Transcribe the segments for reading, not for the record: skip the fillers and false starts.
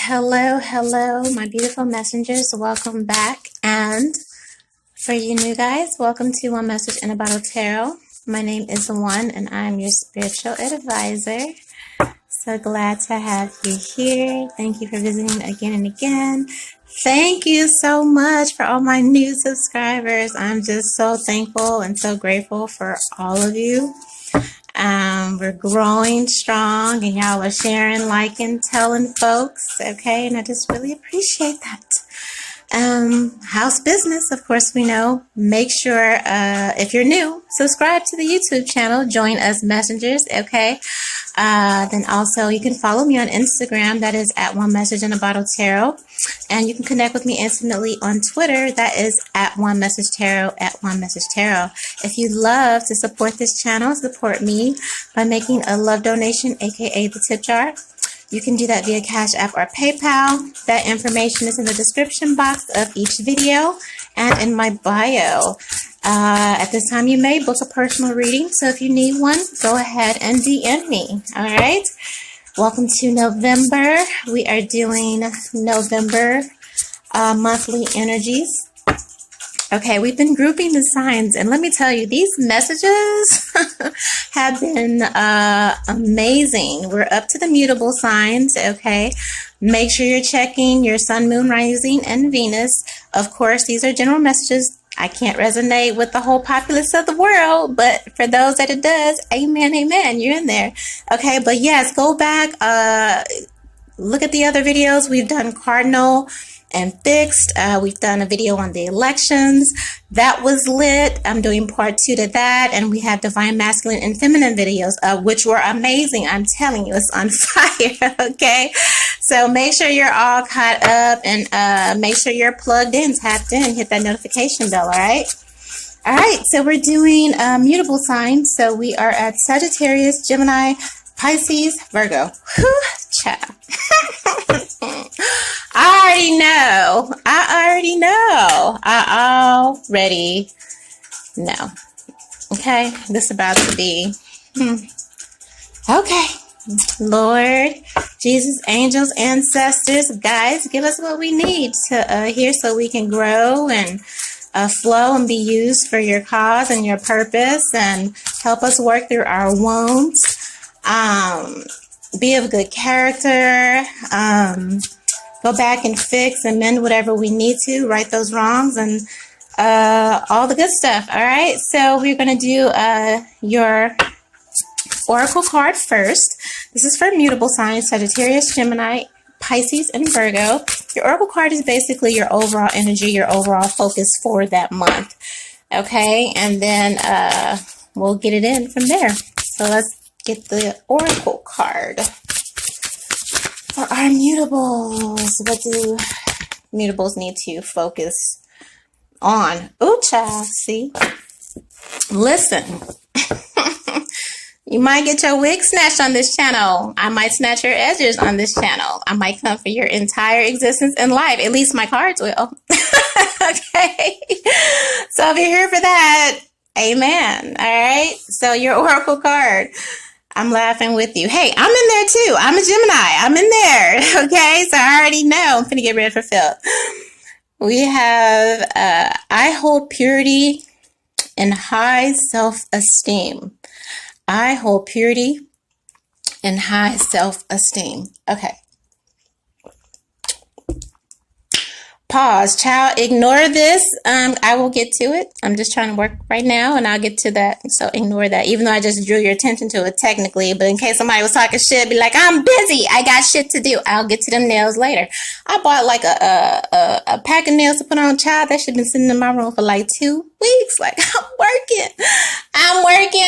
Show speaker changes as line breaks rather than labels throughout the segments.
Hello, hello, my beautiful messengers. Welcome back. And for you new guys, welcome to One Message in a Bottle Tarot. My name is O.N.E and I'm your spiritual advisor. So glad to have you here. Thank you for visiting again and again. Thank you so much for all my new subscribers. I'm just so thankful and so grateful for all of you. We're growing strong and y'all are sharing, liking, telling folks, okay? And I just really appreciate that. House business, of course, we know. Make sure, if you're new, subscribe to the YouTube channel. Join us messengers, okay? Then also you can follow me on Instagram. That is at One Message in a Bottle Tarot. And you can connect with me intimately on Twitter. That is at One Message Tarot, at One Message Tarot. If you'd love to support this channel, support me by making a love donation, aka the tip jar. You can do that via Cash App or PayPal. That information is in the description box of each video and in my bio. At this time, you may book a personal reading. So if you need one, go ahead and DM me. All right. Welcome to November. We are doing November monthly energies. Okay, we've been grouping the signs, and let me tell you, these messages have been amazing. We're up to the mutable signs, okay? Make sure you're checking your sun, moon, rising, and Venus. Of course, these are general messages. I can't resonate with the whole populace of the world, but for those that it does, amen, amen, you're in there. Okay, but yes, go back, look at the other videos. We've done cardinal and fixed. We've done a video on the elections. That was lit. I'm doing part 2 to that. And we have divine masculine and feminine videos, which were amazing. I'm telling you, it's on fire. Okay. So make sure you're all caught up and make sure you're plugged in, tapped in, hit that notification bell. All right. All right. So we're doing mutable signs. So we are at Sagittarius, Gemini, Pisces, Virgo. Whew, child. I already know. I already know. Okay, this is about to be. Okay, Lord, Jesus, angels, ancestors, guys, give us what we need to hear so we can grow and flow and be used for your cause and your purpose, and help us work through our wounds. Be of good character. Go back and fix and mend whatever we need to, right those wrongs, and all the good stuff. All right, so we're going to do your oracle card first. This is for mutable signs, Sagittarius, Gemini, Pisces, and Virgo. Your oracle card is basically your overall energy, your overall focus for that month. Okay, and then we'll get it in from there. So let's get the oracle card. For our mutables, what do mutables need to focus on? Oh, child, see? Listen, you might get your wig snatched on this channel. I might snatch your edges on this channel. I might come for your entire existence in life. At least my cards will. Okay? So if you're here for that, amen. All right? So your oracle card. I'm laughing with you. Hey, I'm in there too. I'm a Gemini. I'm in there. Okay, so I already know I'm finna get ready for Phil. We have, I hold purity and high self-esteem. I hold purity and high self-esteem. Okay. Pause, child. Ignore this. I will get to it. I'm just trying to work right now, and I'll get to that. So ignore that. Even though I just drew your attention to it technically, but in case somebody was talking shit, be like, I'm busy. I got shit to do. I'll get to them nails later. I bought like a pack of nails to put on, child. That should have been sitting in my room for like 2 weeks. Like, I'm working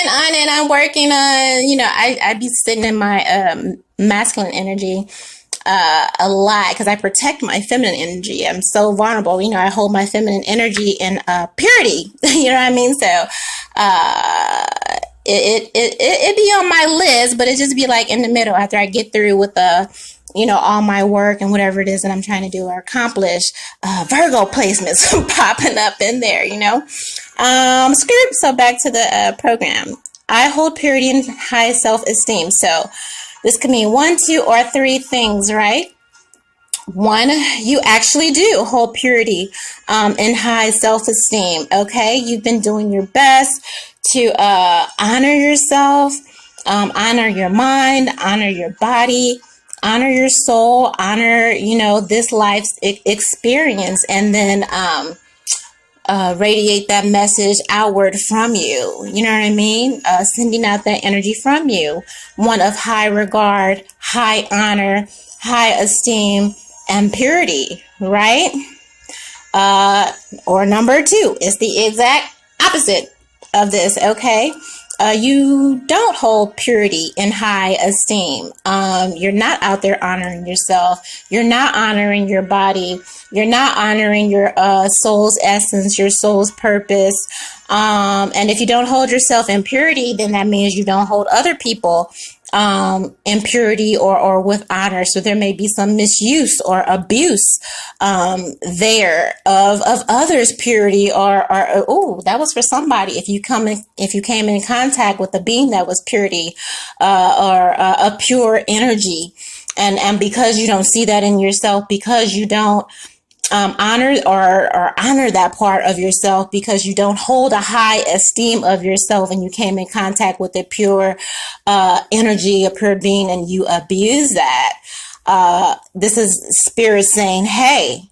on it. I'm working on, you know, I be sitting in my masculine energy a lot because I protect my feminine energy. I'm so vulnerable. You know, I hold my feminine energy in purity. You know what I mean? So it be on my list, but it just be like in the middle after I get through with you know, all my work and whatever it is that I'm trying to do or accomplish. Virgo placements popping up in there, you know. Script. So back to the program. I hold purity and high self-esteem. So this could mean 1, 2, or 3 things, right? One, you actually do hold purity and high self-esteem. Okay, you've been doing your best to honor yourself, honor your mind, honor your body, honor your soul, honor, you know, this life's experience, and then radiate that message outward from you. You know what I mean? Sending out that energy from you. One of high regard, high honor, high esteem, and purity, right? Or number two is the exact opposite of this, okay? You don't hold purity and high esteem. You're not out there honoring yourself. You're not honoring your body. You're not honoring your soul's essence, your soul's purpose. And if you don't hold yourself in purity, then that means you don't hold other people in purity or with honor. So there may be some misuse or abuse there of others' purity or oh, that was for somebody. If you came in contact with a being that was purity or a pure energy, and because you don't see that in yourself, because you don't honor or honor that part of yourself, because you don't hold a high esteem of yourself, and you came in contact with a pure energy, a pure being, and you abuse that. This is spirit saying, hey,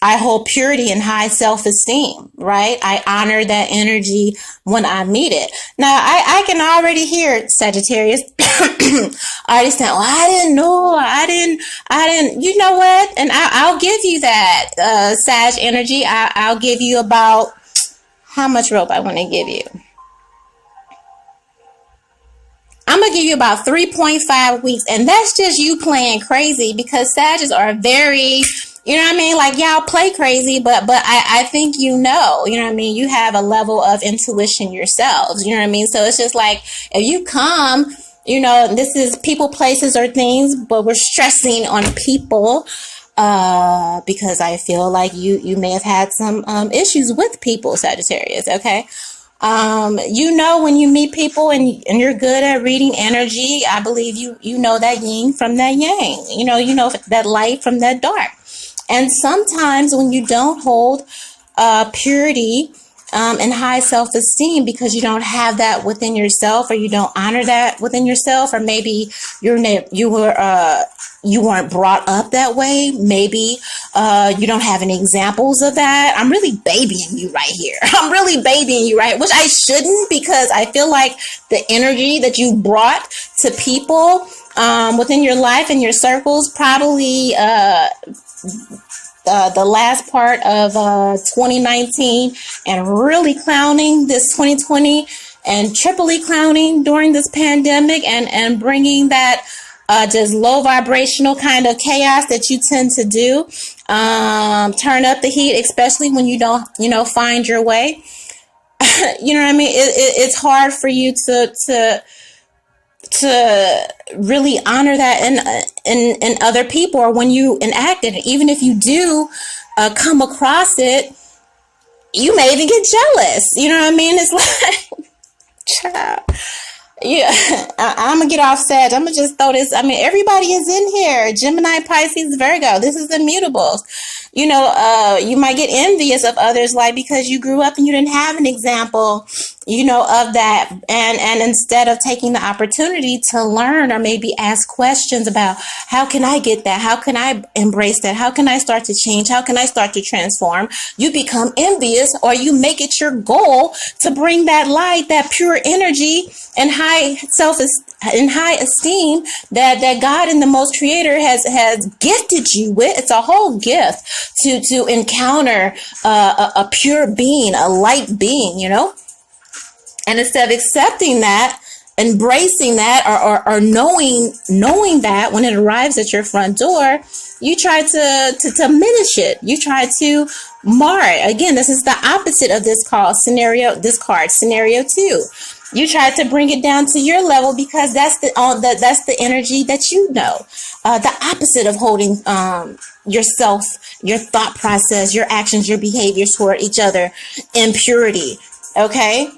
I hold purity and high self-esteem, right? I honor that energy when I meet it. Now, I can already hear Sagittarius already saying, oh, I didn't know, I didn't, you know what? And I'll give you that, Sag energy. I'll give you about, how much rope I want to give you? I'm going to give you about 3.5 weeks. And that's just you playing crazy, because Sagittarius are very, you know what I mean? Like, y'all play crazy, but I think you know what I mean? You have a level of intuition yourselves, you know what I mean? So it's just like, if you come, you know, this is people, places, or things, but we're stressing on people, because I feel like you may have had some, issues with people, Sagittarius, okay? You know, when you meet people and you're good at reading energy, I believe you know that yin from that yang, you know that light from that dark. And sometimes when you don't hold purity and high self-esteem, because you don't have that within yourself, or you don't honor that within yourself, or maybe you weren't brought up that way. Maybe you don't have any examples of that. I'm really babying you right here. I'm really babying you, right? Which I shouldn't, because I feel like the energy that you brought to people within your life and your circles probably the last part of 2019, and really clowning this 2020, and triply clowning during this pandemic, and bringing that just low vibrational kind of chaos that you tend to do. Turn up the heat, especially when you don't, find your way. You know what I mean? It's hard for you to really honor that in other people, or when you enact it. Even if you do come across it, you may even get jealous. You know what I mean? It's like, child. Yeah, I'm gonna get off Sag. I'm gonna just throw this. I mean, everybody is in here. Gemini, Pisces, Virgo. This is the mutables. You know, you might get envious of others, like, because you grew up and you didn't have an example, of that. And instead of taking the opportunity to learn, or maybe ask questions about, how can I get that? How can I embrace that? How can I start to change? How can I start to transform? You become envious, or you make it your goal to bring that light, that pure energy, and high esteem that God and the Most Creator has gifted you with. It's a whole gift to encounter a pure being, a light being, And instead of accepting that, embracing that, or knowing that when it arrives at your front door, you try to diminish it. You try to mar it. Again, this is the opposite of this card, scenario 2. You try to bring it down to your level, because that's the energy that the opposite of holding yourself, your thought process, your actions, your behaviors toward each other in purity. Okay.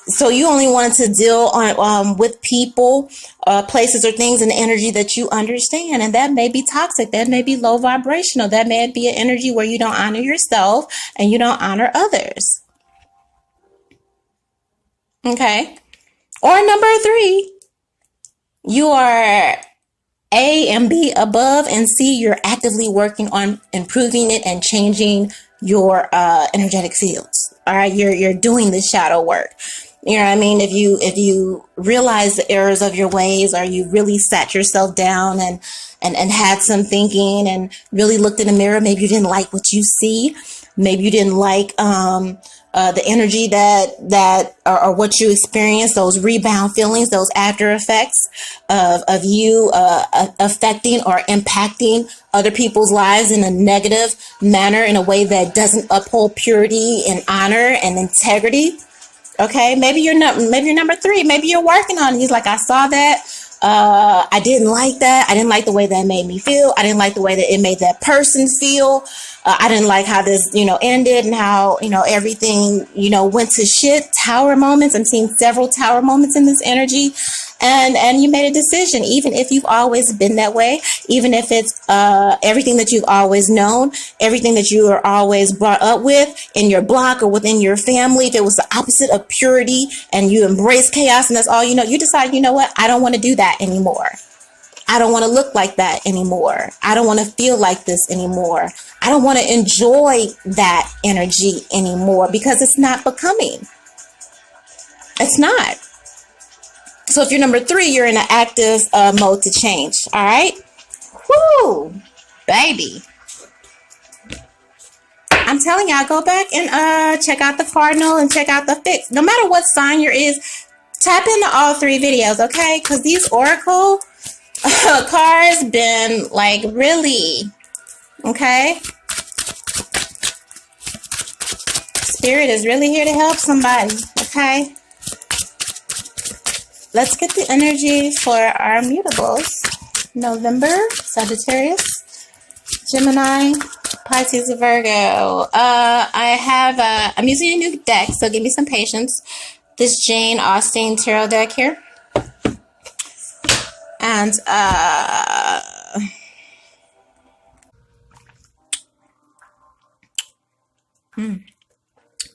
So you only wanted to deal on with people, places, or things in the energy that you understand, and that may be toxic. That may be low vibrational. That may be an energy where you don't honor yourself and you don't honor others. Okay. Or number 3, you are A and B above, and C, you're actively working on improving it and changing your energetic fields. All right, you're doing the shadow work. You know what I mean? If you realize the errors of your ways, or you really sat yourself down and had some thinking and really looked in the mirror, maybe you didn't like what you see. Maybe you didn't like the energy that or what you experience, those rebound feelings, those after effects of you affecting or impacting other people's lives in a negative manner, in a way that doesn't uphold purity and honor and integrity. Okay, maybe you're number 3. Maybe you're working on it. He's like, I saw that. I didn't like that. I didn't like the way that made me feel. I didn't like the way that it made that person feel. I didn't like how this, ended, and how, everything, went to shit. Tower moments. I'm seeing several tower moments in this energy. And you made a decision, even if you've always been that way, even if it's everything that you've always known, everything that you are always brought up with in your block or within your family. If it was the opposite of purity and you embrace chaos and that's all you decide, what? I don't want to do that anymore. I don't want to look like that anymore. I don't want to feel like this anymore. I don't want to enjoy that energy anymore because it's not becoming. It's not. So if you're number 3, you're in an active mode to change. All right. Woo, baby. I'm telling y'all, go back and check out the cardinal and check out the fix. No matter what sign you're is, tap into all 3 videos, okay? Because these oracle cards been like really, okay? Spirit is really here to help somebody, okay? Let's get the energy for our mutables. November, Sagittarius, Gemini, Pisces, Virgo. I'm using a new deck, so give me some patience. This Jane Austen tarot deck here. And,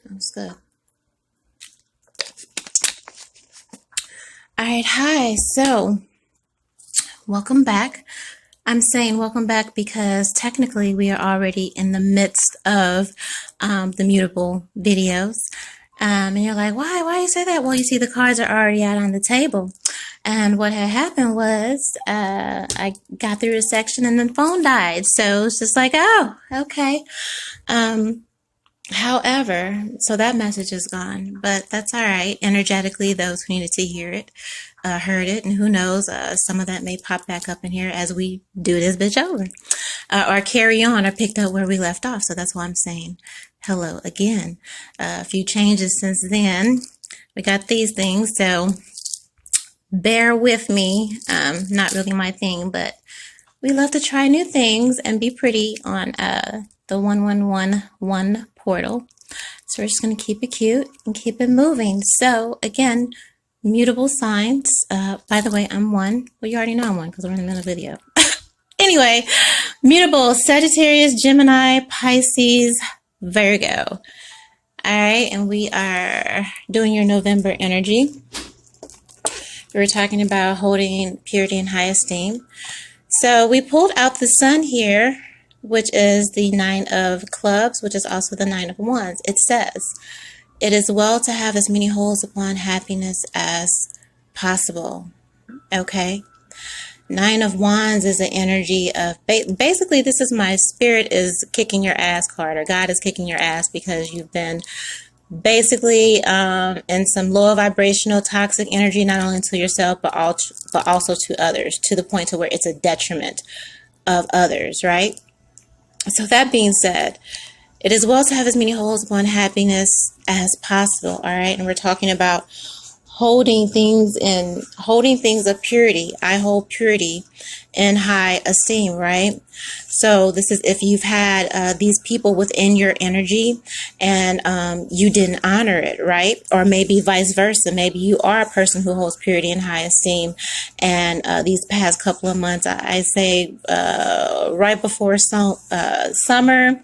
that's good. All right, hi. So, welcome back. I'm saying welcome back because technically we are already in the midst of the mutable videos. And you're like, why you say that? Well, you see the cards are already out on the table. And what had happened was I got through a section and the phone died. So it's just like, oh, okay. However, so that message is gone, but that's all right. Energetically, those who needed to hear it, heard it, and who knows, some of that may pop back up in here as we do this bitch over, or carry on or pick up where we left off. So that's why I'm saying hello again. A few changes since then. We got these things, so bear with me. Not really my thing, but we love to try new things and be pretty on the 1111 portal. So we're just going to keep it cute and keep it moving. So again, mutable signs. By the way, I'm 1. Well, you already know I'm 1 because we're in the middle of the video. Anyway, mutable Sagittarius, Gemini, Pisces, Virgo. All right, and we are doing your November energy. We were talking about holding purity and high esteem. So we pulled out the sun here, which is the 9 of clubs, which is also the 9 of wands. It says, it is well to have as many holds upon happiness as possible. Okay. 9 of wands is an energy of, basically this is my spirit is kicking your ass card, or God is kicking your ass because you've been basically in some low vibrational toxic energy, not only to yourself, but also to others, to the point to where it's a detriment of others, right? So that being said, it is well to have as many holds upon happiness as possible, all right? And we're talking about holding things of purity. I hold purity in high esteem, right? So this is if you've had these people within your energy and you didn't honor it, right? Or maybe vice versa. Maybe you are a person who holds purity and high esteem, and these past couple of months, I say right before summer,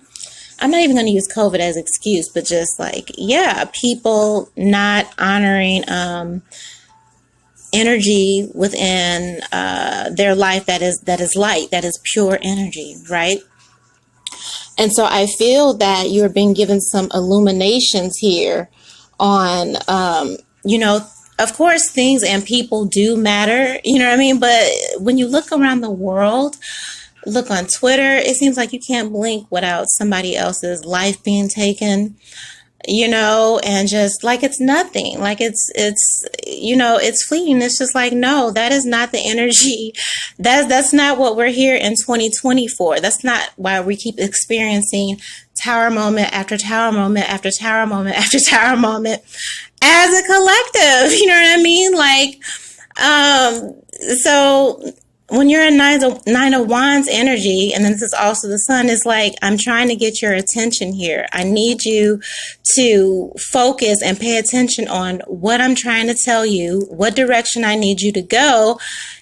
I'm not even going to use COVID as an excuse, but just like, yeah, people not honoring energy within their life that is light, that is pure energy, right? And so I feel that you're being given some illuminations here on, of course, things and people do matter, you know what I mean? But when you look around the world, look on Twitter, it seems like you can't blink without somebody else's life being taken, and just like it's nothing, like it's fleeting. It's just like, no, that is not the energy. That's not what we're here in 2020 for. That's not why we keep experiencing tower moment after tower moment after tower moment after tower moment as a collective. You know what I mean? Like, so when you're in nine of wands energy, and then this is also the sun, is like, I'm trying to get your attention here. I need you to focus and pay attention on what I'm trying to tell you, what direction I need you to go.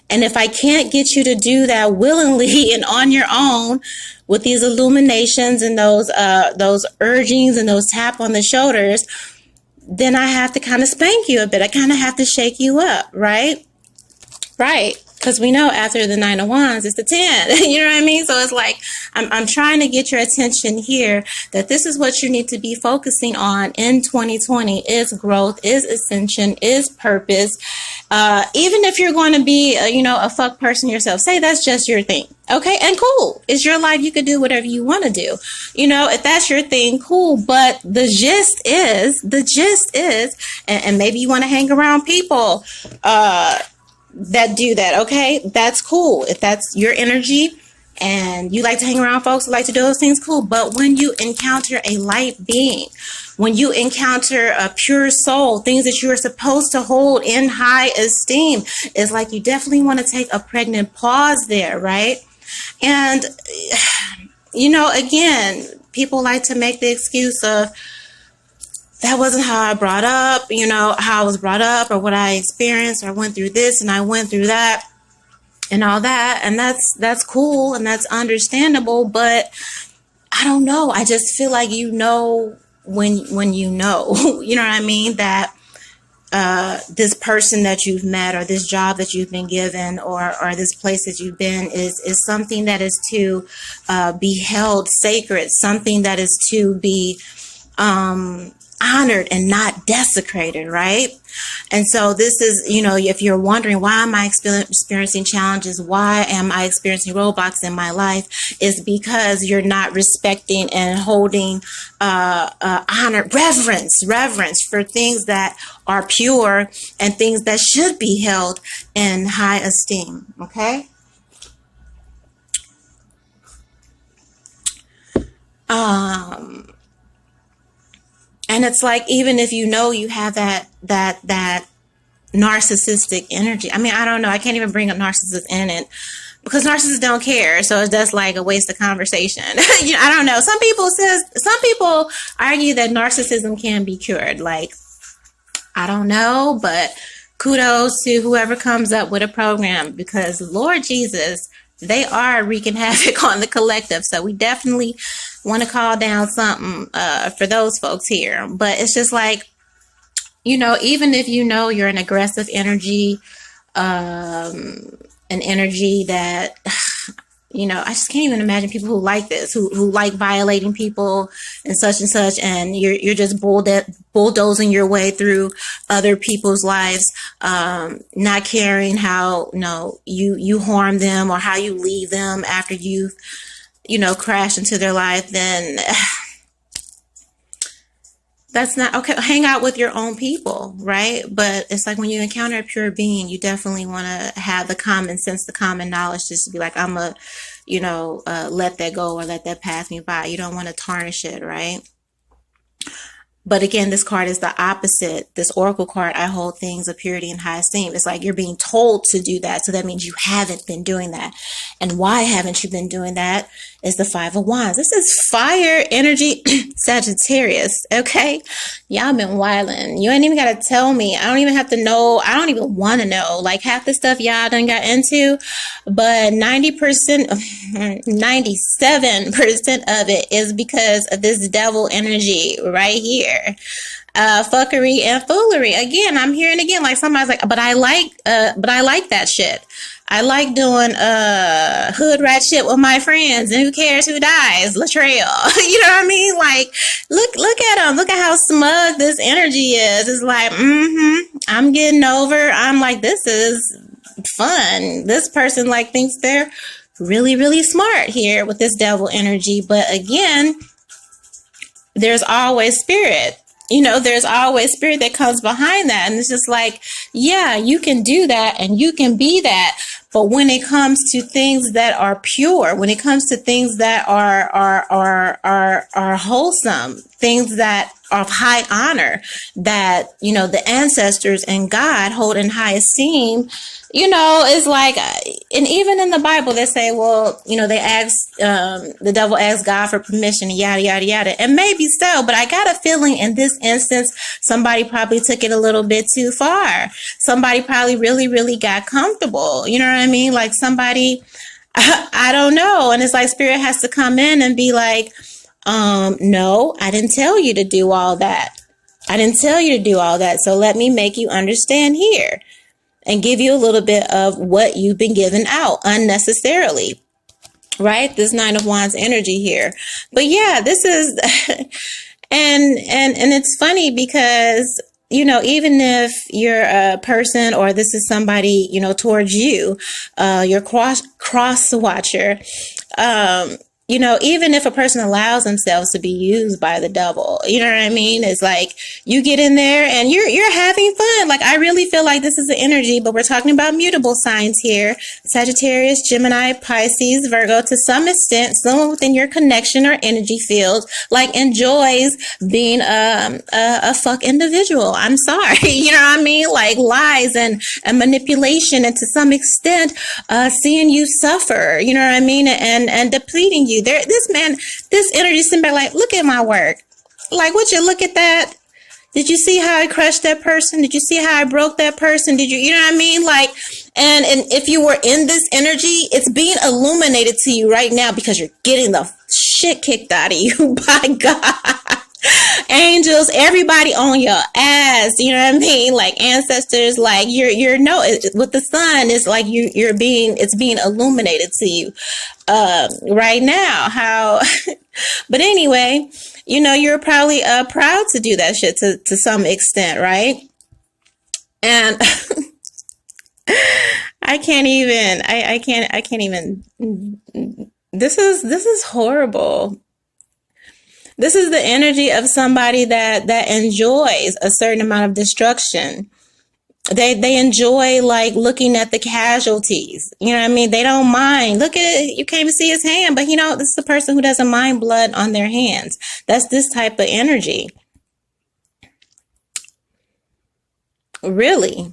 And if I can't get you to do that willingly and on your own with these illuminations and those urgings and those tap on the shoulders, then I have to kind of spank you a bit. I kind of have to shake you up, right? Right. Because we know after the 9 of wands, it's the 10. You know what I mean? So it's like, I'm trying to get your attention here that this is what you need to be focusing on in 2020 is growth, is ascension, is purpose. Even if you're going to be, a fuck person yourself, say that's just your thing. Okay. And cool. It's your life. You can do whatever you want to do. If that's your thing, cool. But the gist is, and maybe you want to hang around people, that do that, okay? That's cool. If that's your energy and you like to hang around folks who like to do those things, cool. But when you encounter a light being, when you encounter a pure soul, things that you are supposed to hold in high esteem, it's like you definitely want to take a pregnant pause there, right? And, again, people like to make the excuse of, that wasn't how I brought up, how I was brought up or what I experienced, or I went through this and I went through that and all that. And that's cool and that's understandable. But I don't know. I just feel like when you know, you know what I mean? That this person that you've met or this job that you've been given or this place that you've been is something that is to be held sacred, something that is to be honored and not desecrated, right? And so this is, if you're wondering, why am I experiencing challenges? Why am I experiencing roadblocks in my life? Is because you're not respecting and holding honor, reverence for things that are pure and things that should be held in high esteem, okay? And it's like, even if you have that narcissistic energy. I mean, I don't know. I can't even bring up narcissists in it because narcissists don't care. So it's just like a waste of conversation. I don't know. Some people argue that narcissism can be cured. Like, I don't know, but kudos to whoever comes up with a program, because Lord Jesus, they are wreaking havoc on the collective. So we definitely want to call down something for those folks here. But it's just like, even if you're an aggressive energy, an energy that, I just can't even imagine people who like this, who like violating people and such, and you're just bulldozing your way through other people's lives, not caring how you harm them or how you leave them after you've crash into their life. Then that's not okay. Hang out with your own people, right? But it's like when you encounter a pure being, you definitely want to have the common sense, the common knowledge, just to be like, I'm a, let that go or let that pass me by. You don't want to tarnish it, right? But again, this card is the opposite. This oracle card, I hold things of purity and high esteem. It's like you're being told to do that. So that means you haven't been doing that. And why haven't you been doing that? Is the 5 of wands. This is fire energy, Sagittarius, okay? Y'all been wildin'. You ain't even gotta tell me. I don't even have to know. I don't even want to know. Like, half the stuff y'all done got into, but 90%, 97% of it is because of this devil energy right here. Fuckery and foolery. Again, I'm hearing again, like somebody's like, but I like that shit. I like doing hood rat shit with my friends, and who cares who dies? Latrell. You know what I mean? Like, look at them. Look at how smug this energy is. It's like, I'm getting over. I'm like, this is fun. This person like thinks they're really, really smart here with this devil energy. But again, there's always spirit. You know, there's always spirit that comes behind that. And it's just like, yeah, you can do that and you can be that. But when it comes to things that are pure, when it comes to things that are wholesome, things that are of high honor, that, you know, the ancestors and God hold in high esteem, you know, it's like, and even in the Bible, they say, well, you know, they ask, the devil asked God for permission, yada, yada, yada. And maybe so, but I got a feeling in this instance, somebody probably took it a little bit too far. Somebody probably really, really got comfortable. You know what I mean? Like somebody, I don't know. And it's like spirit has to come in and be like, no, I didn't tell you to do all that. I didn't tell you to do all that. So let me make you understand here and give you a little bit of what you've been given out unnecessarily, right? This Nine of Wands energy here. But yeah, this is, and it's funny because, you know, even if you're a person or this is somebody, you know, towards you, your cross watcher, you know, even if a person allows themselves to be used by the devil, you know what I mean? It's like you get in there and you're having fun. Like, I really feel like this is the energy, but we're talking about mutable signs here. Sagittarius, Gemini, Pisces, Virgo. To some extent, someone within your connection or energy field, like, enjoys being a fuck individual. I'm sorry. You know what I mean? Like, lies and manipulation, and to some extent, seeing you suffer, you know what I mean? And depleting you. This energy sitting back like, look at my work. Like, would you look at that? Did you see how I crushed that person? Did you see how I broke that person? Did you know what I mean? Like, and if you were in this energy, it's being illuminated to you right now because you're getting the shit kicked out of you by God. Angels, everybody on your ass, you know what I mean? Like ancestors, like you're no, with the sun, it's like it's being illuminated to you right now. How, but anyway, you know, you're probably proud to do that shit to some extent, right? And I can't even. This is horrible. This is the energy of somebody that enjoys a certain amount of destruction. They enjoy, like, looking at the casualties. You know what I mean? They don't mind. Look at it. You can't even see his hand, but you know, this is the person who doesn't mind blood on their hands. That's this type of energy. Really.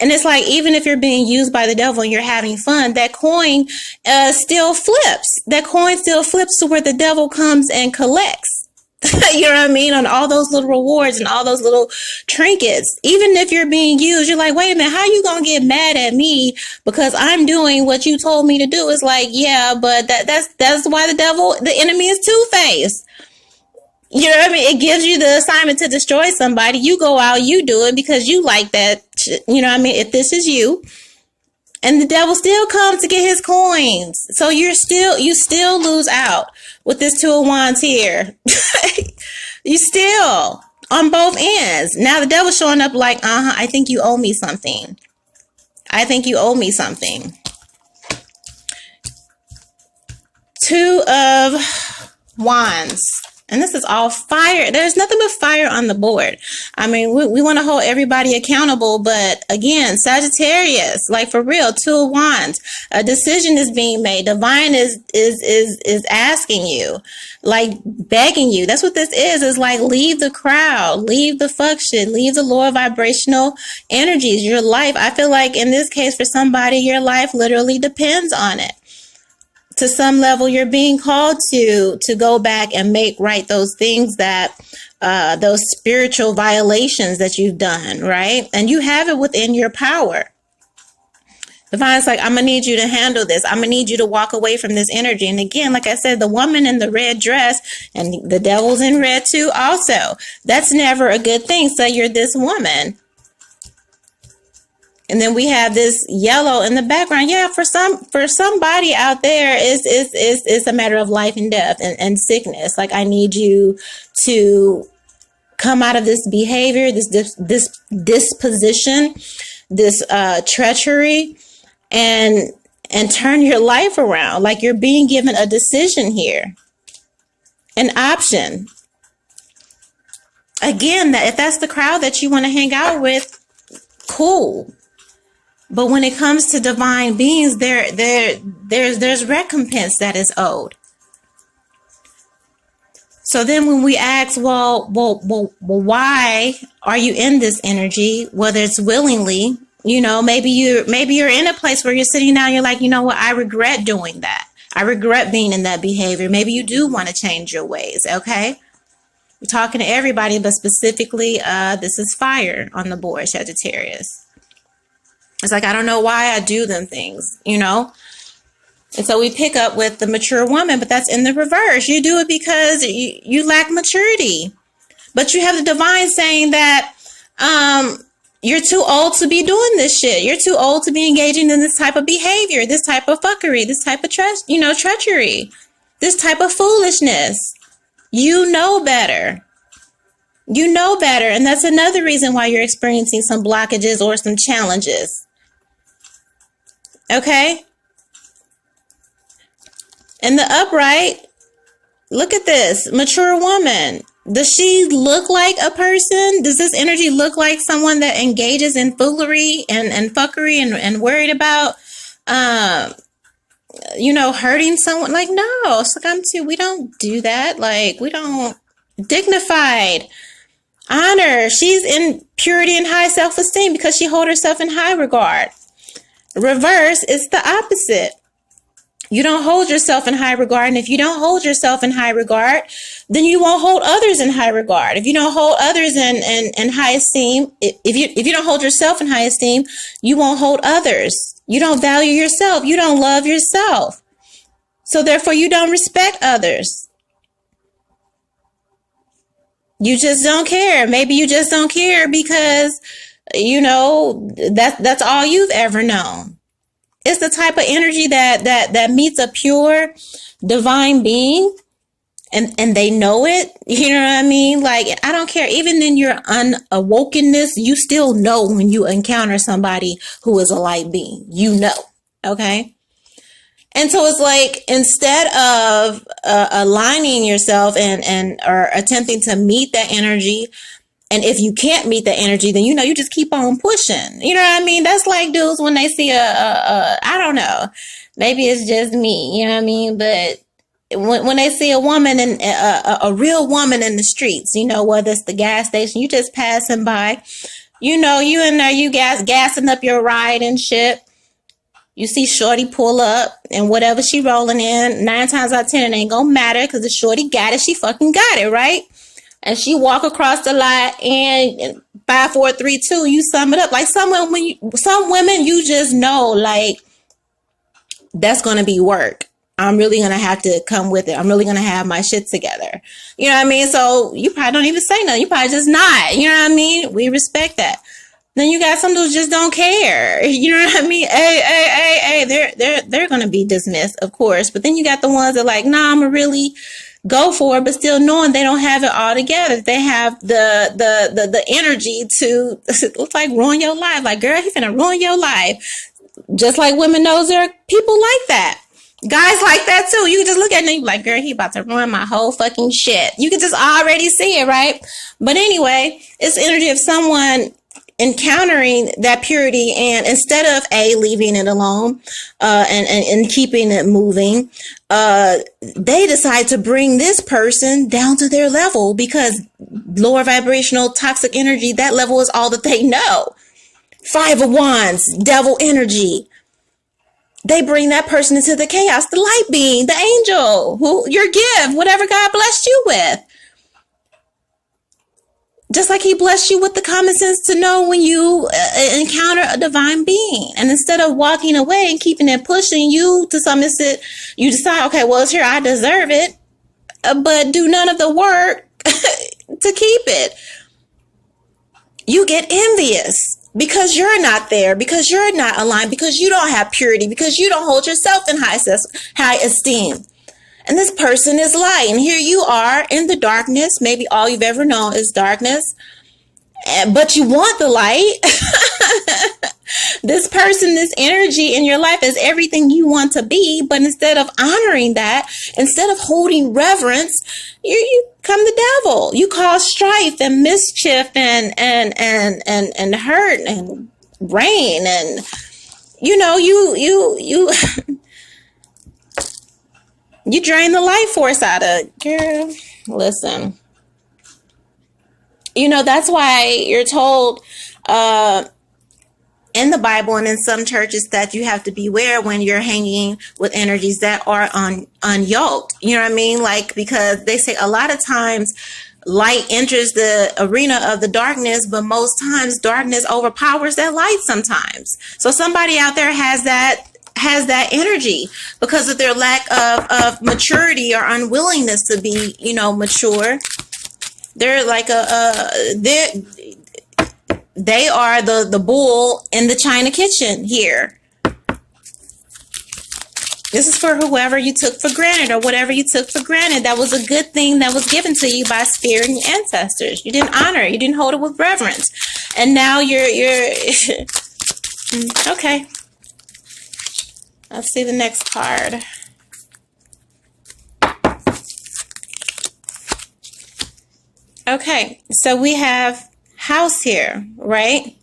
And it's like, even if you're being used by the devil and you're having fun, that coin still flips. That coin still flips to where the devil comes and collects. You know what I mean? On all those little rewards and all those little trinkets. Even if you're being used, you're like, wait a minute, how you gonna get mad at me because I'm doing what you told me to do? It's like, yeah, but that's why the enemy is two-faced. You know what I mean? It gives you the assignment to destroy somebody. You go out, you do it because you like that. You know what I mean? If this is you, and the devil still comes to get his coins. So you still lose out with this Two of Wands here. You still on both ends. Now the devil's showing up like, I think you owe me something. I think you owe me something. Two of Wands. And this is all fire. There's nothing but fire on the board. I mean, we want to hold everybody accountable. But again, Sagittarius, like for real, Two of Wands, a decision is being made. Divine is asking you, like begging you. That's what this is like, leave the crowd, leave the fuck shit, leave the lower vibrational energies. Your life, I feel like in this case for somebody, your life literally depends on it. to some level, you're being called to go back and make right those things that those spiritual violations that you've done, right? And you have it within your power. Divine's like, I'm going to need you to handle this. I'm going to need you to walk away from this energy. And again, like I said, the woman in the red dress, and the devil's in red too also. That's never a good thing. So you're this woman. And then we have this yellow in the background. Yeah, for somebody out there, it's a matter of life and death and sickness. Like, I need you to come out of this behavior, this disposition, this treachery, and turn your life around. Like, you're being given a decision here, an option. Again, that if that's the crowd that you want to hang out with, cool. But when it comes to divine beings, there's recompense that is owed. So then when we ask, well, why are you in this energy? Whether it's willingly, you know, maybe you're in a place where you're sitting down, you're like, you know what, I regret doing that. I regret being in that behavior. Maybe you do want to change your ways, okay? We're talking to everybody, but specifically, this is fire on the board, Sagittarius. It's like, I don't know why I do them things, you know? And so we pick up with the mature woman, but that's in the reverse. You do it because you lack maturity. But you have the divine saying that you're too old to be doing this shit. You're too old to be engaging in this type of behavior, this type of fuckery, this type of treachery, this type of foolishness. You know better. You know better. And that's another reason why you're experiencing some blockages or some challenges. Okay? In the upright, look at this. Mature woman. Does she look like a person? Does this energy look like someone that engages in foolery and fuckery and worried about, hurting someone? Like, no, we don't do that. Like, we don't. Dignified. Honor. She's in purity and high self-esteem because she holds herself in high regard. Reverse is the opposite. You don't hold yourself in high regard. And if you don't hold yourself in high regard, then you won't hold others in high regard. If you don't hold others in high esteem, if you don't hold yourself in high esteem, you won't hold others. You don't value yourself. You don't love yourself. So therefore, you don't respect others. You just don't care. Maybe you just don't care because, that's all you've ever known. It's the type of energy that meets a pure divine being and they know it. You know what I mean? Like, I don't care. Even in your unawokenness, you still know when you encounter somebody who is a light being. You know. Okay? And so it's like, instead of aligning yourself or attempting to meet that energy, and if you can't meet the energy, then, you just keep on pushing. You know what I mean? That's like dudes when they see I don't know, maybe it's just me, you know what I mean? But when they see a woman and a real woman in the streets, whether it's the gas station, you just passing by, you in there, you gassing up your ride and shit. You see shorty pull up and whatever she rolling in, 9 times out of 10, it ain't gonna matter because the shorty got it. She fucking got it, right? And she walk across the lot and 5, 4, 3, 2, you sum it up. Like some women, you just know, like, that's going to be work. I'm really going to have to come with it. I'm really going to have my shit together. You know what I mean? So you probably don't even say nothing. You probably just nod. You know what I mean? We respect that. Then you got some dudes just don't care. You know what I mean? Hey, they're going to be dismissed, of course. But then you got the ones that like, nah, I'm going to really go for it, but still knowing they don't have it all together. They have the energy to, looks like, ruin your life. Like, girl, he's finna ruin your life. Just like women knows there are people like that. Guys like that too. You can just look at them and be like, girl, he about to ruin my whole fucking shit. You can just already see it, right? But anyway, it's the energy of someone encountering that purity, and instead of leaving it alone and keeping it moving, they decide to bring this person down to their level because lower vibrational toxic energy, that level is all that they know. 5 of Wands, devil energy. they bring that person into the chaos, the light being, the angel, who your gift, whatever God blessed you with. Just like he blessed you with the common sense to know when you encounter a divine being. And instead of walking away and keeping it pushing you to some extent, you decide, okay, well, it's here, I deserve it, but do none of the work to keep it. You get envious because you're not there, because you're not aligned, because you don't have purity, because you don't hold yourself in high esteem. And this person is light. And here you are in the darkness. Maybe all you've ever known is darkness. But you want the light. This person, this energy in your life is everything you want to be. But instead of honoring that, instead of holding reverence, you come the devil. You cause strife and mischief and hurt and rain. And, you know, you you drain the life force out of, girl, listen. You know, that's why you're told in the Bible and in some churches that you have to beware when you're hanging with energies that are unyoked. You know what I mean? Like, because they say a lot of times light enters the arena of the darkness, but most times darkness overpowers that light sometimes. So somebody out there has that energy because of their lack of maturity or unwillingness to be, you know, mature. They're like they are the bull in the China kitchen here. This is for whoever you took for granted or whatever you took for granted. That was a good thing that was given to you by spirit and your ancestors. You didn't honor it. You didn't hold it with reverence. And now you're okay. Let's see the next card. Okay, so we have house here, right?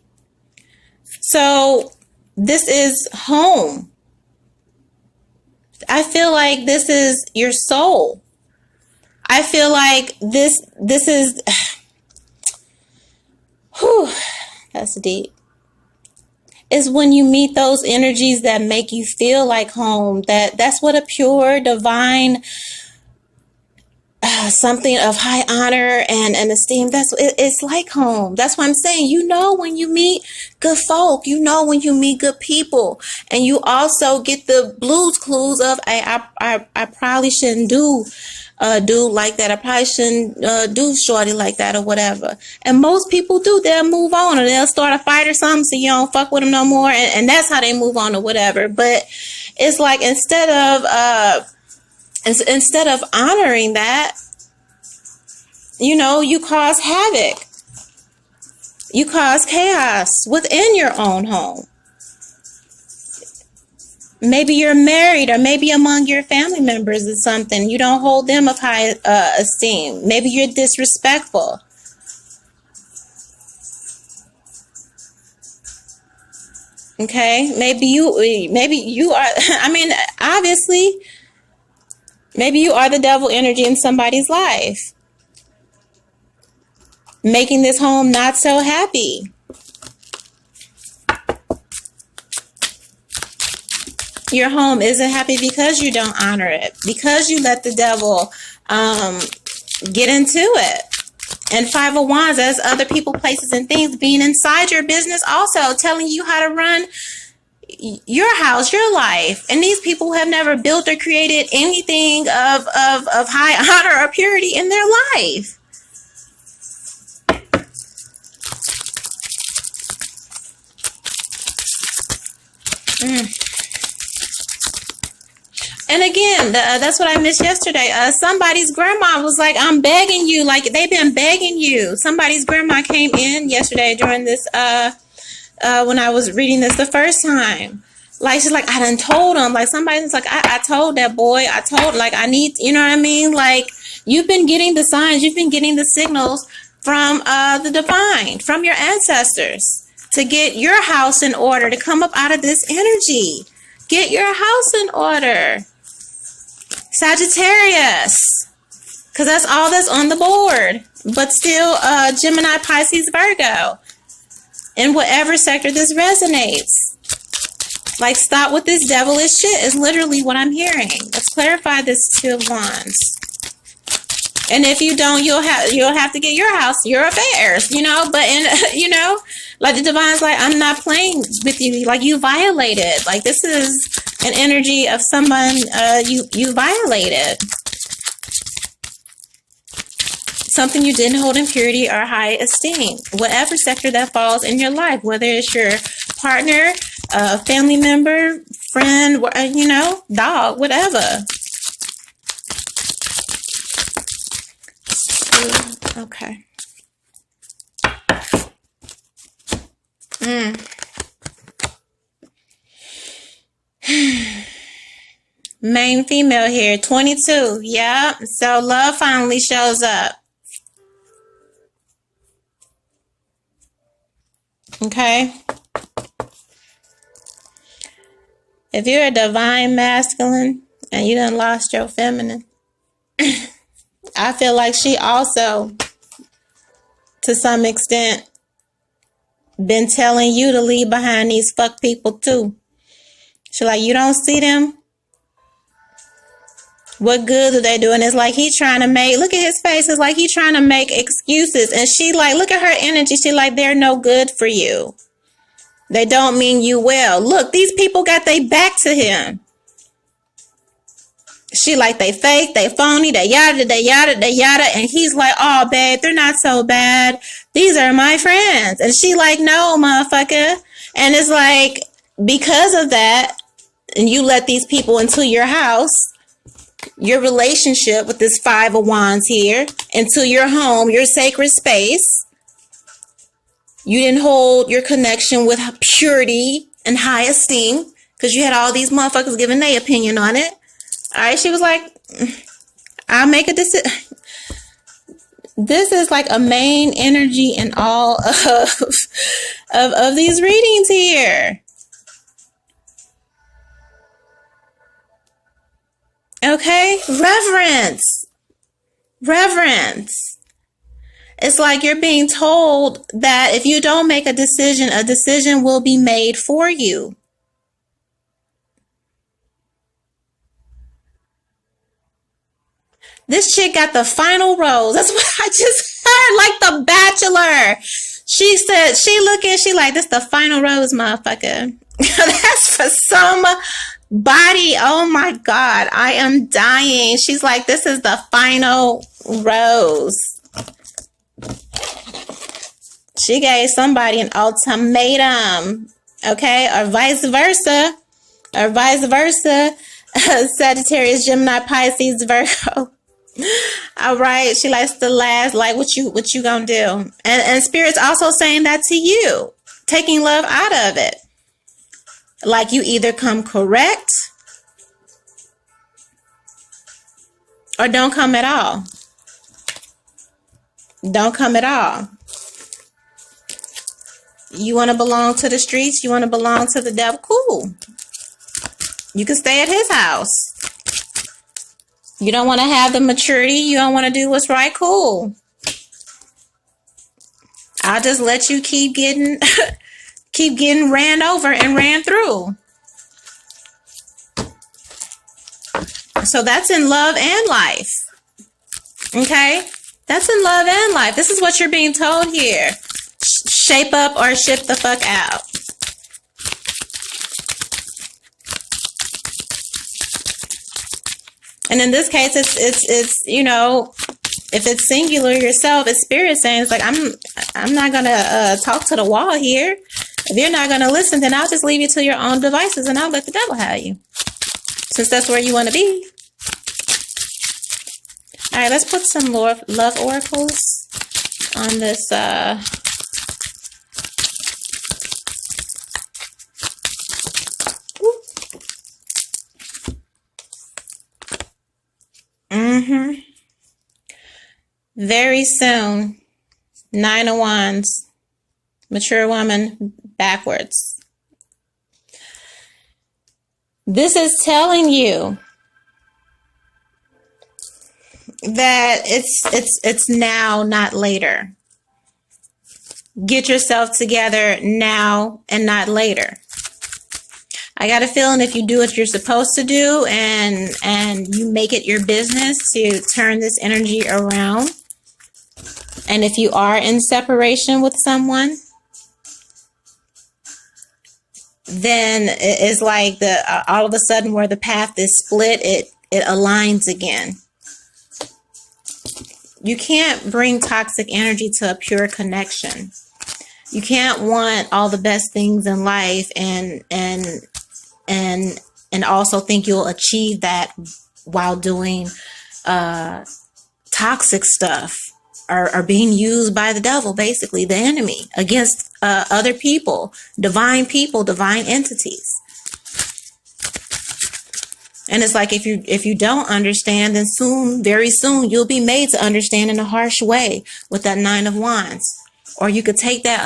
So this is home. I feel like this is your soul. I feel like this is, whew, that's deep. Is when you meet those energies that make you feel like home. That's what a pure, divine, something of high honor and esteem. It's like home. That's what I'm saying. You know when you meet good folk. You know when you meet good people, and you also get the blues clues of I probably shouldn't do like that. I probably shouldn't do shorty like that or whatever. And most people do. They'll move on or they'll start a fight or something so you don't fuck with them no more. And that's how they move on or whatever. But it's like instead of honoring that, you know, you cause havoc. You cause chaos within your own home. Maybe you're married, or maybe among your family members or something. You don't hold them of high esteem. Maybe you're disrespectful. Okay, maybe you are. I mean, obviously, maybe you are the devil energy in somebody's life, making this home not so happy. Your home isn't happy because you don't honor it, because you let the devil get into it. And Five of Wands, as other people, places, and things being inside your business, also telling you how to run your house, your life. And these people have never built or created anything of high honor or purity in their life. And again, that's what I missed yesterday. Somebody's grandma was like, I'm begging you. Like, they've been begging you. Somebody's grandma came in yesterday during this, when I was reading this the first time. Like, she's like, I done told him. Like, somebody's like, I told that boy. I told, like, I need, you know what I mean? Like, you've been getting the signs. You've been getting the signals from the divine, from your ancestors, to get your house in order, to come up out of this energy. Get your house in order. Sagittarius, because that's all that's on the board. But still, Gemini, Pisces, Virgo, in whatever sector this resonates. Like, stop with this devilish shit is literally what I'm hearing. Let's clarify this Two of Wands. And if you don't, you'll have to get your house, your affairs, you know. But you know, like the divine's like, I'm not playing with you. Like, you violated. Like, this is an energy of someone you violated. Something you didn't hold in purity or high esteem. Whatever sector that falls in your life, whether it's your partner, a family member, friend, you know, dog, whatever. Okay. Main female here, 22. Yeah. So love finally shows up. Okay. If you're a divine masculine and you done lost your feminine, I feel like she also, to some extent, been telling you to leave behind these fuck people too. She like, you don't see them? What good are they doing? It's like he trying to make, look at his face. It's like he trying to make excuses. And she like, look at her energy. She like, they're no good for you. They don't mean you well. Look, these people got their back to him. She like, they fake, they phony, they yada, they yada, they yada. And he's like, oh, babe, they're not so bad. These are my friends. And she like, no, motherfucker. And it's like, because of that, and you let these people into your house, your relationship with this Five of Wands here, into your home, your sacred space. You didn't hold your connection with purity and high esteem because you had all these motherfuckers giving their opinion on it. All right, she was like, I'll make a decision. This is like a main energy in all of these readings here. Okay, reverence. It's like you're being told that if you don't make a decision will be made for you. This chick got the final rose. That's what I just heard, like The Bachelor. She said, she like, this the final rose, motherfucker. That's for somebody. Oh my God, I am dying. She's like, this is the final rose. She gave somebody an ultimatum, okay, or vice versa, Sagittarius, Gemini, Pisces, Virgo. All right, she likes the last, like, what you gonna do? And Spirit's also saying that to you, taking love out of it. Like, you either come correct or don't come at all. Don't come at all. You want to belong to the streets? You want to belong to the devil? Cool. You can stay at his house. You don't want to have the maturity. You don't want to do what's right? Cool. I'll just let you keep getting ran over and ran through. So that's in love and life. Okay? That's in love and life. This is what you're being told here. Shape up or ship the fuck out. And in this case, it's you know, if it's singular yourself, it's Spirit saying, it's like, I'm not gonna talk to the wall here. If you're not gonna listen, then I'll just leave you to your own devices and I'll let the devil have you, since that's where you want to be. All right, let's put some love oracles on this. Very soon, 9 of Wands, mature woman, backwards. This is telling you that it's now, not later. Get yourself together now and not later. I got a feeling if you do what you're supposed to do and you make it your business to turn this energy around, and if you are in separation with someone, then it's like all of a sudden where the path is split, it aligns again. You can't bring toxic energy to a pure connection. You can't want all the best things in life and also think you'll achieve that while doing toxic stuff or being used by the devil, basically the enemy, against other people, divine entities. And it's like if you don't understand, then very soon, you'll be made to understand in a harsh way with that Nine of Wands. Or you could take that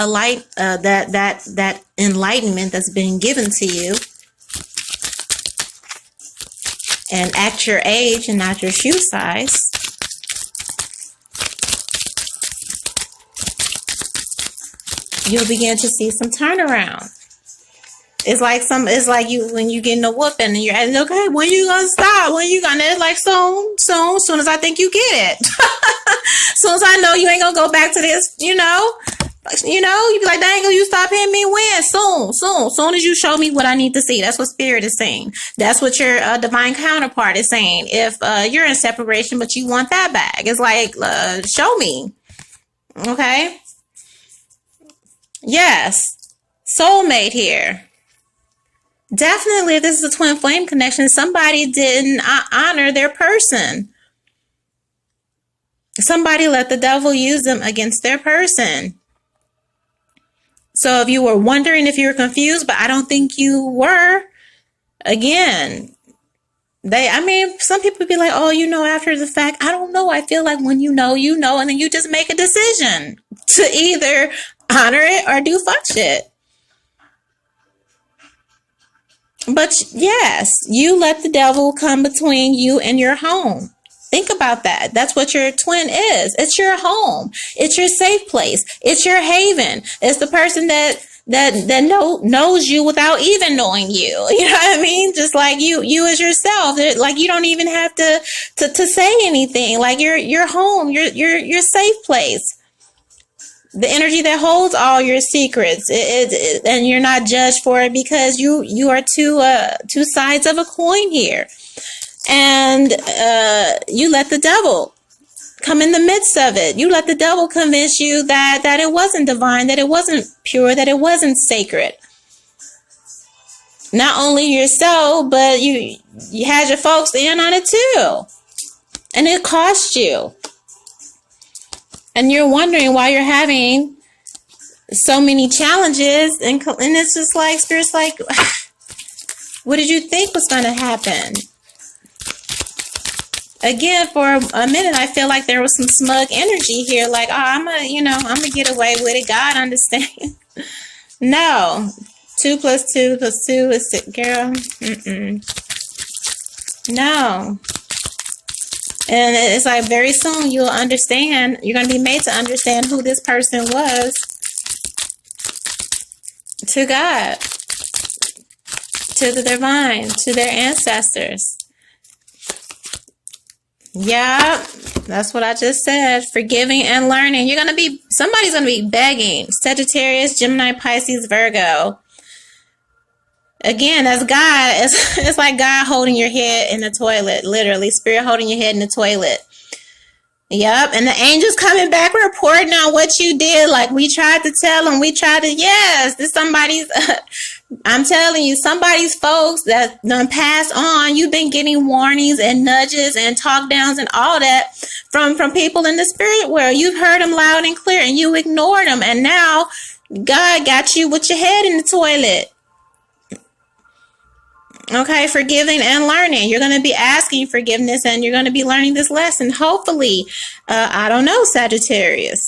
that enlightenment that's been given to you and act your age and not your shoe size. You'll begin to see some turnaround. It's like you when you getting a whooping and you're asking, okay, when you gonna stop? When you gonna? It's like soon as I think you get it. Soon as I know you ain't gonna go back to this, you be like, dang, you stop hitting me when? Soon as you show me what I need to see. That's what Spirit is saying. That's what your divine counterpart is saying. If you're in separation but you want that back, it's like, show me. Okay. Yes. Soulmate here. Definitely, if this is a twin flame connection, somebody didn't honor their person. Somebody let the devil use them against their person. So if you were wondering, if you were confused, but I don't think you were, again, some people be like, oh, after the fact, I don't know. I feel like when you know, and then you just make a decision to either honor it or do fuck shit. But yes, you let the devil come between you and your home. Think about that. That's what your twin is. It's your home. It's your safe place. It's your haven. It's the person that knows you without even knowing you. You know what I mean? Just like you as yourself. Like you don't even have to say anything. Like your home, your safe place. The energy that holds all your secrets, and you're not judged for it because you are two sides of a coin here, and you let the devil come in the midst of it. You let the devil convince you that it wasn't divine, that it wasn't pure, that it wasn't sacred. Not only yourself, but you had your folks in on it too, and it cost you. And you're wondering why you're having so many challenges. And it's just like, Spirit's like, what did you think was going to happen? Again, for a minute, I feel like there was some smug energy here. Like, I'm going to get away with it. God understand. No. 2 + 2 + 2 is 6. Girl. No. And it's like very soon you'll understand. You're going to be made to understand who this person was to God, to the divine, to their ancestors. Yeah, that's what I just said. Forgiving and learning. Somebody's going to be begging. Sagittarius, Gemini, Pisces, Virgo. Again, that's God. It's like God holding your head in the toilet, literally. Spirit holding your head in the toilet. Yep. And the angels coming back reporting on what you did. Like we tried to tell them. Yes, this somebody's, I'm telling you, somebody's folks that done passed on. You've been getting warnings and nudges and talk downs and all that from people in the spirit world. You've heard them loud and clear and you ignored them. And now God got you with your head in the toilet. Okay, forgiving and learning. You're going to be asking forgiveness and you're going to be learning this lesson. Hopefully, I don't know, Sagittarius,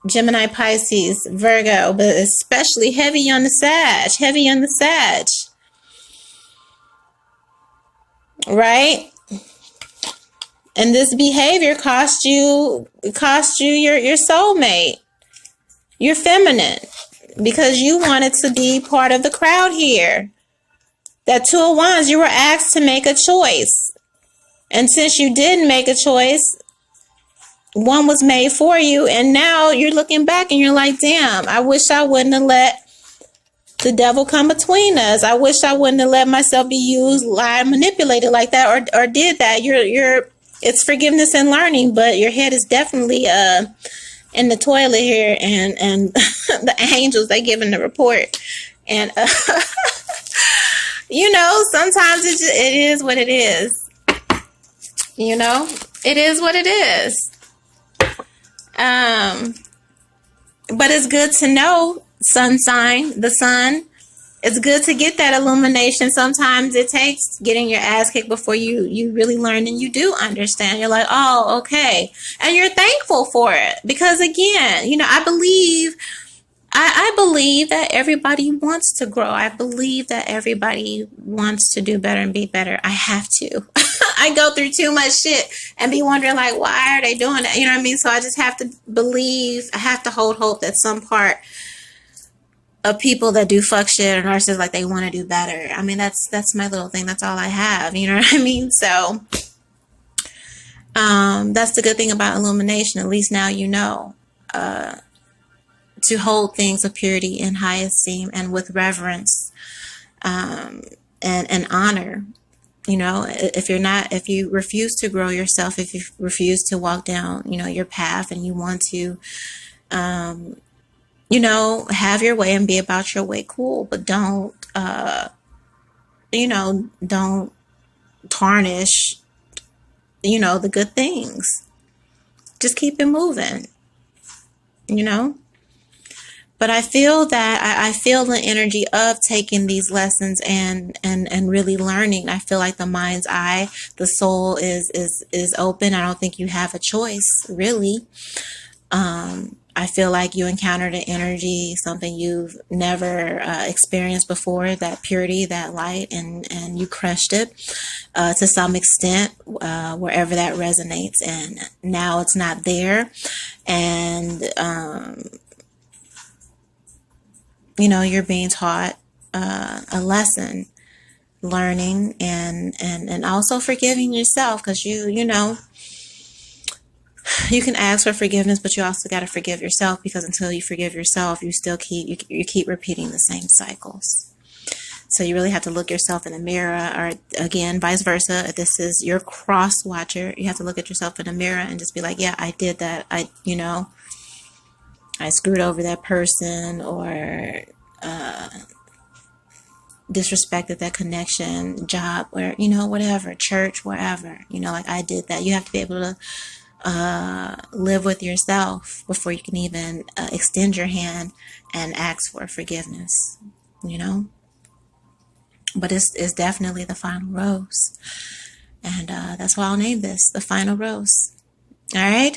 Gemini, Pisces, Virgo, but especially heavy on the Sag. Right? And this behavior cost you your soulmate. You're feminine because you wanted to be part of the crowd here. That Two of Wands, you were asked to make a choice. And since you didn't make a choice, one was made for you. And now you're looking back and you're like, damn, I wish I wouldn't have let the devil come between us. I wish I wouldn't have let myself be used, lied, manipulated like that, or did that. It's forgiveness and learning, but your head is definitely in the toilet here, and the angels, they giving the report. And you know, sometimes it is what it is. You know, it is what it is. But it's good to know, sun sign, the sun. It's good to get that illumination. Sometimes it takes getting your ass kicked before you really learn and you do understand. You're like, oh, okay. And you're thankful for it. Because again, you know, I believe that everybody wants to grow. I believe that everybody wants to do better and be better. I have to. I go through too much shit and be wondering, like, why are they doing that? You know what I mean? So I just have to believe, I have to hold hope that some part of people that do fuck shit or narcissists, like, they want to do better. I mean, that's my little thing. That's all I have. You know what I mean? So that's the good thing about illumination. At least now you know to hold things with purity and high esteem and with reverence and honor. You know, if you refuse to grow yourself, if you refuse to walk down, you know, your path, and you want to, you know, have your way and be about your way, cool. But don't, you know, don't tarnish, you know, the good things. Just keep it moving, you know. But I feel that I feel the energy of taking these lessons and really learning. I feel like the mind's eye, the soul is open. I don't think you have a choice, really. I feel like you encountered an energy, something you've never experienced before, that purity, that light, and you crushed it to some extent, wherever that resonates. And now it's not there. And, you know, you're being taught a lesson, learning, and also forgiving yourself, because you know, you can ask for forgiveness, but you also got to forgive yourself, because until you forgive yourself, you still keep repeating the same cycles. So you really have to look yourself in the mirror, or again, vice versa. If this is your cross watcher, you have to look at yourself in the mirror and just be like, yeah, I did that. You know, I screwed over that person, or disrespected that connection, job, or, you know, whatever, church, wherever, you know, like, I did that. You have to be able to live with yourself before you can even extend your hand and ask for forgiveness, you know. But it's definitely the final rose, and that's why I'll name this the final rose. All right.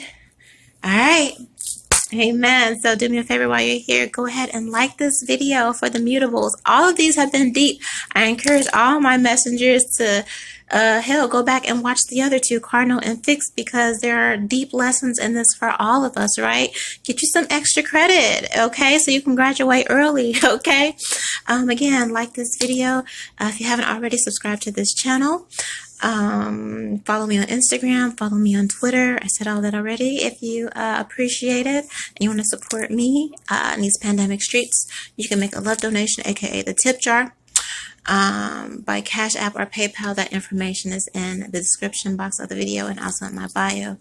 Amen. So do me a favor while you're here, go ahead and like this video for the mutables. All of these have been deep. I encourage all my messengers to hell, go back and watch the other two, cardinal and fixed, because there are deep lessons in this for all of us, right? Get you some extra credit, okay? So you can graduate early, okay? Again, like this video. If you haven't already, subscribed to this channel. Follow me on Instagram, follow me on Twitter. I said all that already. If you appreciate it and you want to support me in these pandemic streets, you can make a love donation, aka the tip jar, by Cash App or PayPal. That information is in the description box of the video and also in my bio.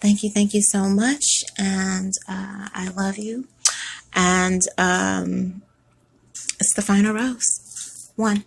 Thank you so much, and I love you. And it's the final rose. 1.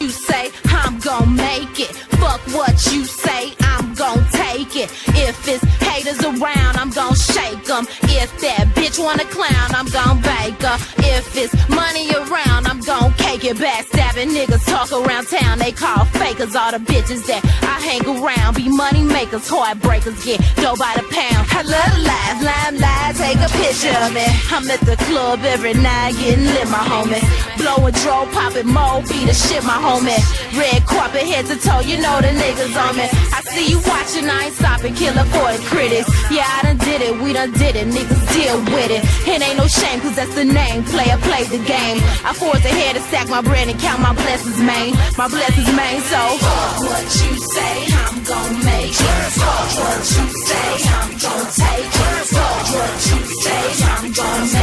You say I'm gonna make it. Fuck what you say, I'm gonna take it. If it's haters around, I'm gonna shake them. If that bitch wanna clown, I'm gonna bake her. If it's money around, I'm gonna cake it. Backstabbing niggas talk around town, they call fakers all the bitches that I hang around. around. Be money makers, heartbreakers, get dough by the pound. I love to laugh, limelight, take a picture of me. I'm at the club every night, getting lit, my homie. Blowing dro, popping mo, be the shit, my homie. Red carpet, head to toe, you know the niggas on me. I see you watching, I ain't stopping, killer for the critics. Yeah, I done did it, we done did it, niggas deal with it. It ain't no shame, cause that's the name, player play the game. I force ahead to stack my bread and count my blessings, man. My blessings, man, so fuck what you say, I'm gon' make it. Fuck what you say, I'm gon' take it. Fuck what you say, I'm gon' make it.